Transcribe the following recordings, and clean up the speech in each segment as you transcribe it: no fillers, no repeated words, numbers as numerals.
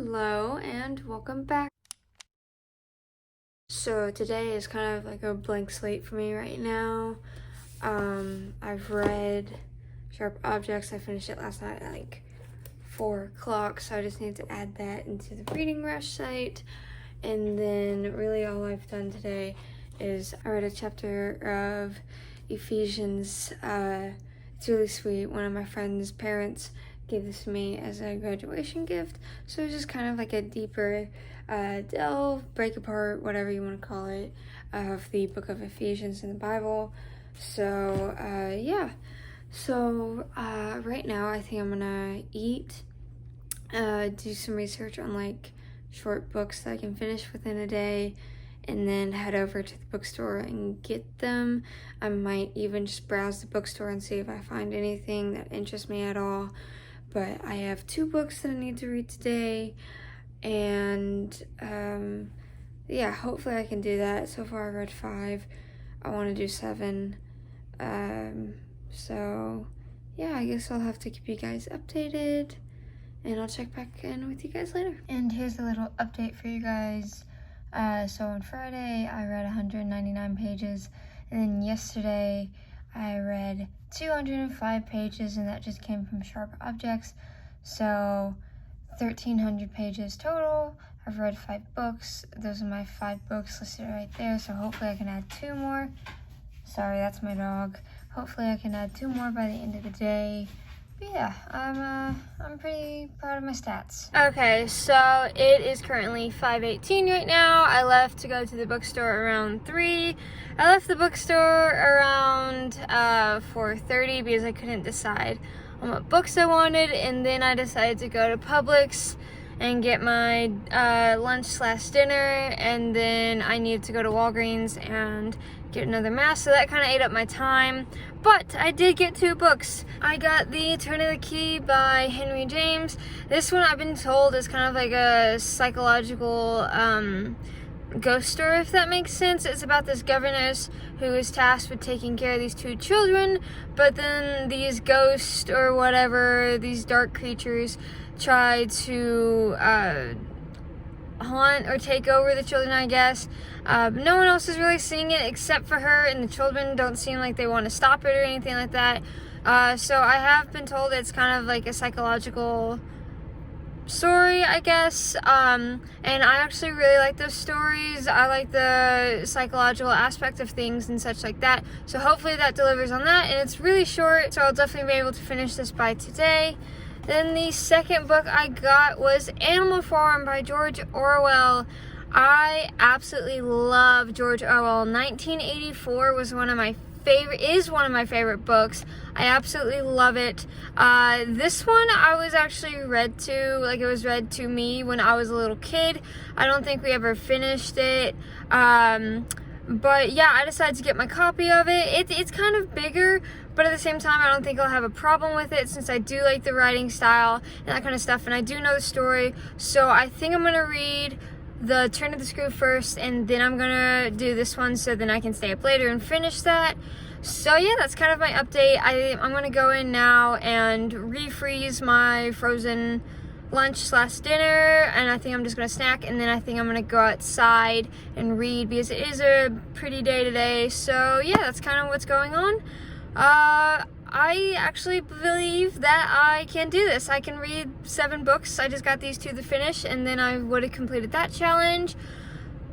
Hello and welcome back. So today is kind of like a blank slate for me right now. I've read Sharp Objects. I finished it last night at like 4 o'clock, so I just need to add that into the Reading Rush site. And then really all I've done today is I read a chapter of Ephesians. It's really sweet. One of my friend's parents gave this to me as a graduation gift, so it's just kind of like a deeper delve, break apart, whatever you want to call it, of the book of Ephesians in the Bible. So yeah, so right now I think I'm gonna eat, do some research on like short books that I can finish within a day, and then head over to the bookstore and get them. I might even just browse the bookstore and see if I find anything that interests me at all. But I have 2 books that I need to read today, and yeah, hopefully I can do that. So far I've read 5. I want to do 7. So yeah, I guess I'll have to keep you guys updated, and I'll check back in with you guys later. And here's a little update for you guys. So on Friday I read 199 pages, and then yesterday I read 205 pages, and that just came from Sharp Objects. So 1,300 pages total. I've read 5 books. Those are my 5 books listed right there, so hopefully I can add 2 more. Sorry, that's my dog. Hopefully I can add 2 more by the end of the day. But yeah, I'm pretty proud of my stats. Okay, so it is currently 5:18 right now. I left to go to the bookstore around 3. I left the bookstore around 4:30 because I couldn't decide on what books I wanted, and then I decided to go to Publix and get my lunch/dinner, and then I needed to go to Walgreens and get another mask, so that kind of ate up my time. But I did get 2 books. I got the Turn of the Key by Henry James. This one I've been told is kind of like a psychological ghost story, if that makes sense. It's about this governess who is tasked with taking care of these 2 children, but then these ghosts or whatever, these dark creatures, try to haunt or take over the children, I guess. But no one else is really seeing it except for her, and the children don't seem like they want to stop it or anything like that. So I have been told it's kind of like a psychological story, I guess. And I actually really like those stories. I like the psychological aspect of things and such like that. So hopefully that delivers on that, and it's really short, so I'll definitely be able to finish this by today. Then the second book I got was Animal Farm by George Orwell. I absolutely love George Orwell. 1984 is one of my favorite books. I absolutely love it. This one I was actually read to, like it was read to me when I was a little kid. I don't think we ever finished it. But yeah, I decided to get my copy of it. It's kind of bigger, but at the same time, I don't think I'll have a problem with it since I do like the writing style and that kind of stuff, and I do know the story. So I think I'm gonna read the Turn of the Screw first, and then I'm gonna do this one so then I can stay up later and finish that. So yeah, that's kind of my update. I'm gonna go in now and refreeze my frozen lunch/dinner, and I think I'm just gonna snack, and then I think I'm gonna go outside and read because it is a pretty day today. So yeah, that's kind of what's going on. I actually believe that I can do this. I can read 7 books. I just got these 2 to finish, and then I would have completed that challenge.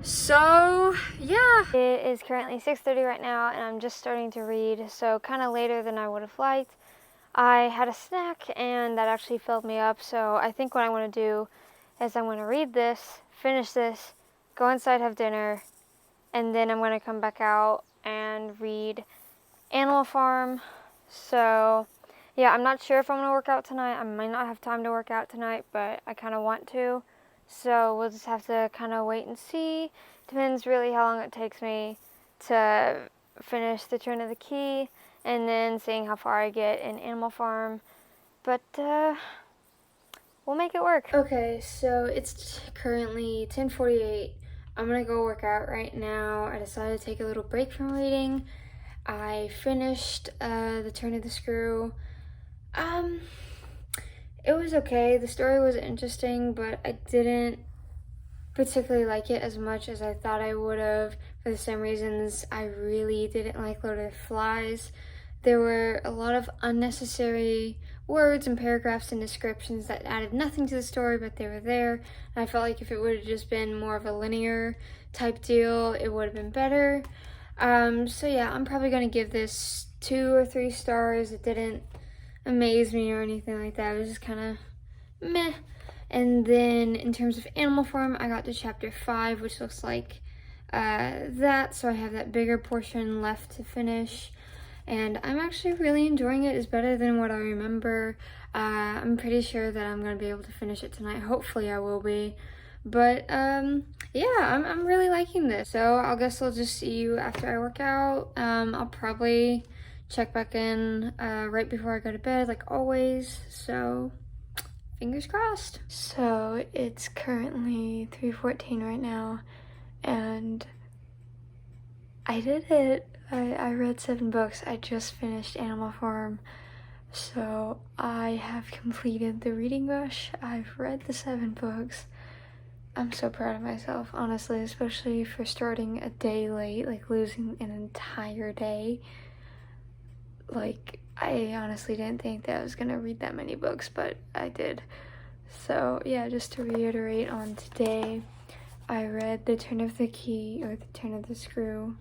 So yeah, it is currently 6:30 right now, and I'm just starting to read, so kind of later than I would have liked. I had a snack, and that actually filled me up, so I think what I want to do is I'm going to read this, finish this, go inside, have dinner, and then I'm going to come back out and read Animal Farm. So yeah, I'm not sure if I'm going to work out tonight. I might not have time to work out tonight, but I kind of want to. So we'll just have to kind of wait and see. Depends really how long it takes me to finish the Turn of the Key, and then seeing how far I get in Animal Farm. But we'll make it work. Okay, so it's currently 10:48. I'm gonna go work out right now. I decided to take a little break from reading. I finished the Turn of the Screw. It was okay. The story was interesting, but I didn't particularly like it as much as I thought I would have, for the same reasons I really didn't like Lord of the Flies. There were a lot of unnecessary words and paragraphs and descriptions that added nothing to the story, but they were there. And I felt like if it would have just been more of a linear type deal, it would have been better. So yeah, I'm probably gonna give this 2 or 3 stars. It didn't amaze me or anything like that. It was just kind of meh. And then in terms of Animal Farm, I got to chapter 5, which looks like that. So I have that bigger portion left to finish. And I'm actually really enjoying it. It's better than what I remember. I'm pretty sure that I'm going to be able to finish it tonight. Hopefully I will be. But yeah, I'm really liking this. So I guess I'll just see you after I work out. I'll probably check back in right before I go to bed, like always. So fingers crossed. So it's currently 3:14 right now, and I did it. I read 7 books. I just finished Animal Farm, so I have completed the reading rush. I've read the 7 books. I'm so proud of myself, honestly, especially for starting a day late, like losing an entire day. Like, I honestly didn't think that I was gonna read that many books, but I did. So yeah, just to reiterate, on today, I read The Turn of the Key, or The Turn of the Screw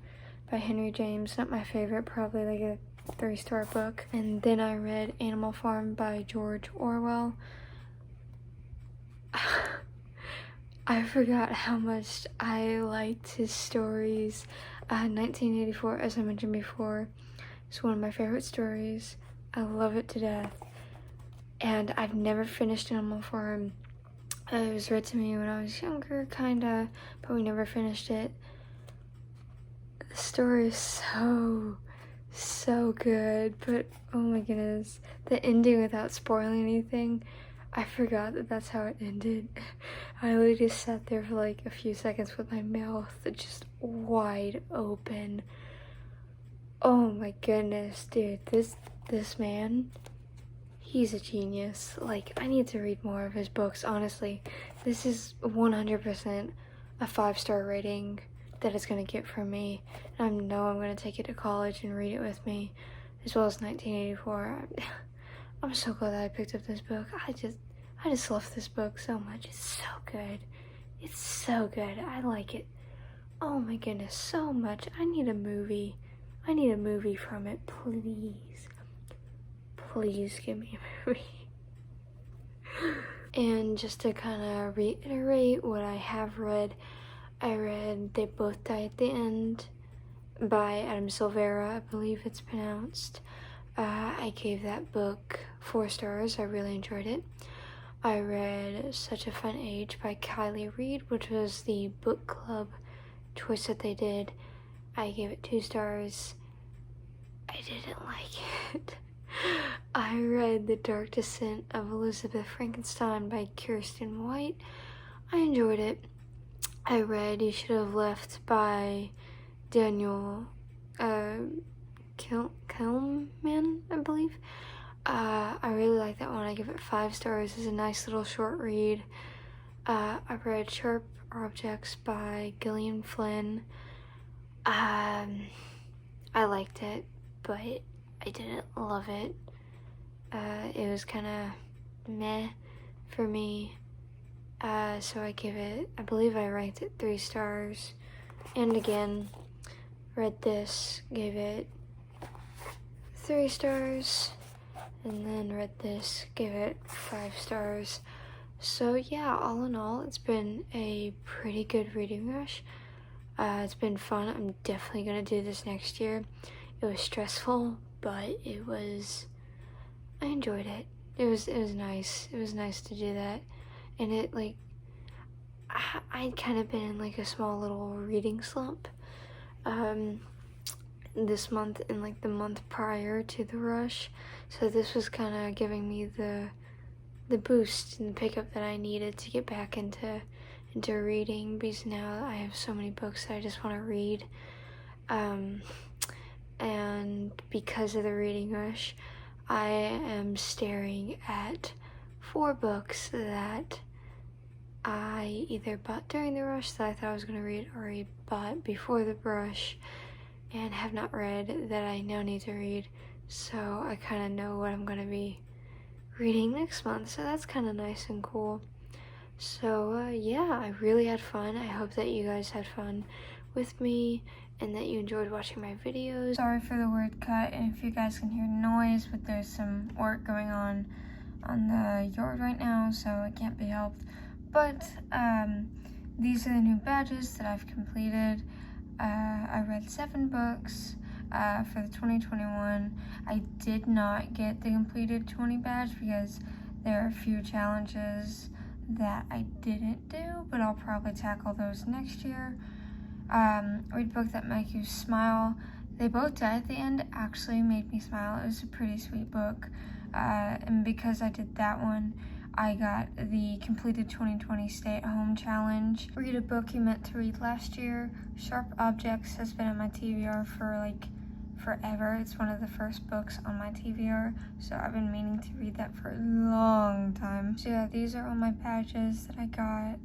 by Henry James. Not my favorite, probably like a 3-star book. And then I read Animal Farm by George Orwell. I forgot how much I liked his stories. 1984, as I mentioned before, is one of my favorite stories. I love it to death. And I've never finished Animal Farm. It was read to me when I was younger, kinda, but we never finished it. The story is so good, but oh my goodness. The ending, without spoiling anything, I forgot that that's how it ended. I literally just sat there for like a few seconds with my mouth just wide open. Oh my goodness, dude, this man, he's a genius. Like, I need to read more of his books, honestly. This is 100% a 5-star rating that it's gonna get from me. And I know I'm gonna take it to college and read it with me, as well as 1984. I'm so glad that I picked up this book. I just love this book so much. It's so good. It's so good. I like it. Oh my goodness, so much. I need a movie. I need a movie from it, please. Please give me a movie. And just to kind of reiterate what I have read, I read They Both Die at the End by Adam Silvera, I believe it's pronounced. I gave that book 4 stars. I really enjoyed it. I read Such a Fun Age by Kylie Reed, which was the book club choice that they did. I gave it 2 stars. I didn't like it. I read The Dark Descent of Elizabeth Frankenstein by Kirsten White. I enjoyed it. I read You Should Have Left by Daniel Kelman, I believe. I really like that one. I give it 5 stars. It's a nice little short read. I read Sharp Objects by Gillian Flynn. I liked it, but I didn't love it. It was kind of meh for me. So I give it, I believe I ranked it 3 stars. And again, read this, gave it 3 stars. And then read this, gave it 5 stars. So yeah, all in all, it's been a pretty good reading rush. It's been fun. I'm definitely gonna do this next year. It was stressful, but I enjoyed it. It was nice. It was nice to do that. And it, like, I'd kind of been in like a small little reading slump this month and like the month prior to the rush. So this was kind of giving me the boost and the pickup that I needed to get back into reading, because now I have so many books that I just want to read. And because of the reading rush, I am staring at 4 books that I either bought during the rush that I thought I was going to read, or I bought before the rush and have not read that I now need to read. So I kind of know what I'm going to be reading next month, so that's kind of nice and cool. So yeah, I really had fun. I hope that you guys had fun with me and that you enjoyed watching my videos. Sorry for the word cut, and if you guys can hear noise, but there's some work going on the yard right now, so it can't be helped. But these are the new badges that I've completed. I read 7 books for the 2021. I did not get the completed 20 badge because there are a few challenges that I didn't do, but I'll probably tackle those next year. Read a book that make you smile. They both die at the end actually made me smile. It was a pretty sweet book. And because I did that one, I got the completed 2020 stay-at-home challenge. Read a book you meant to read last year. Sharp Objects has been on my TBR for like forever. It's one of the first books on my TBR, so I've been meaning to read that for a long time. So yeah, these are all my badges that I got.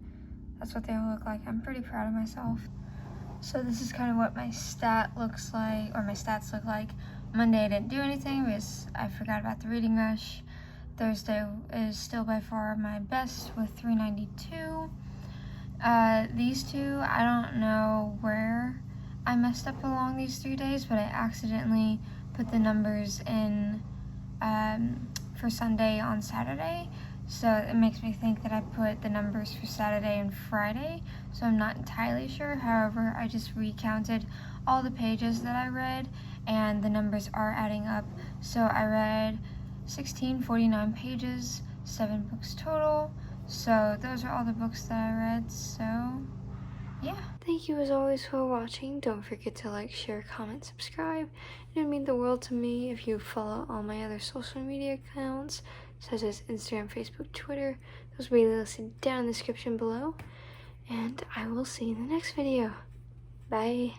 That's what they all look like. I'm pretty proud of myself. So this is kind of what my stat looks like, or my stats look like. Monday I didn't do anything because I forgot about the reading rush. Thursday is still by far my best with 392. These two, I don't know where I messed up along these 3 days, but I accidentally put the numbers in for Sunday on Saturday. So it makes me think that I put the numbers for Saturday and Friday, so I'm not entirely sure. However, I just recounted all the pages that I read, and the numbers are adding up. So I read 1649 pages, 7 books total. So those are all the books that I read, so yeah. Thank you as always for watching. Don't forget to like, share, comment, subscribe. It would mean the world to me if you follow all my other social media accounts, such as Instagram, Facebook, Twitter. Those will be listed down in the description below. And I will see you in the next video. Bye.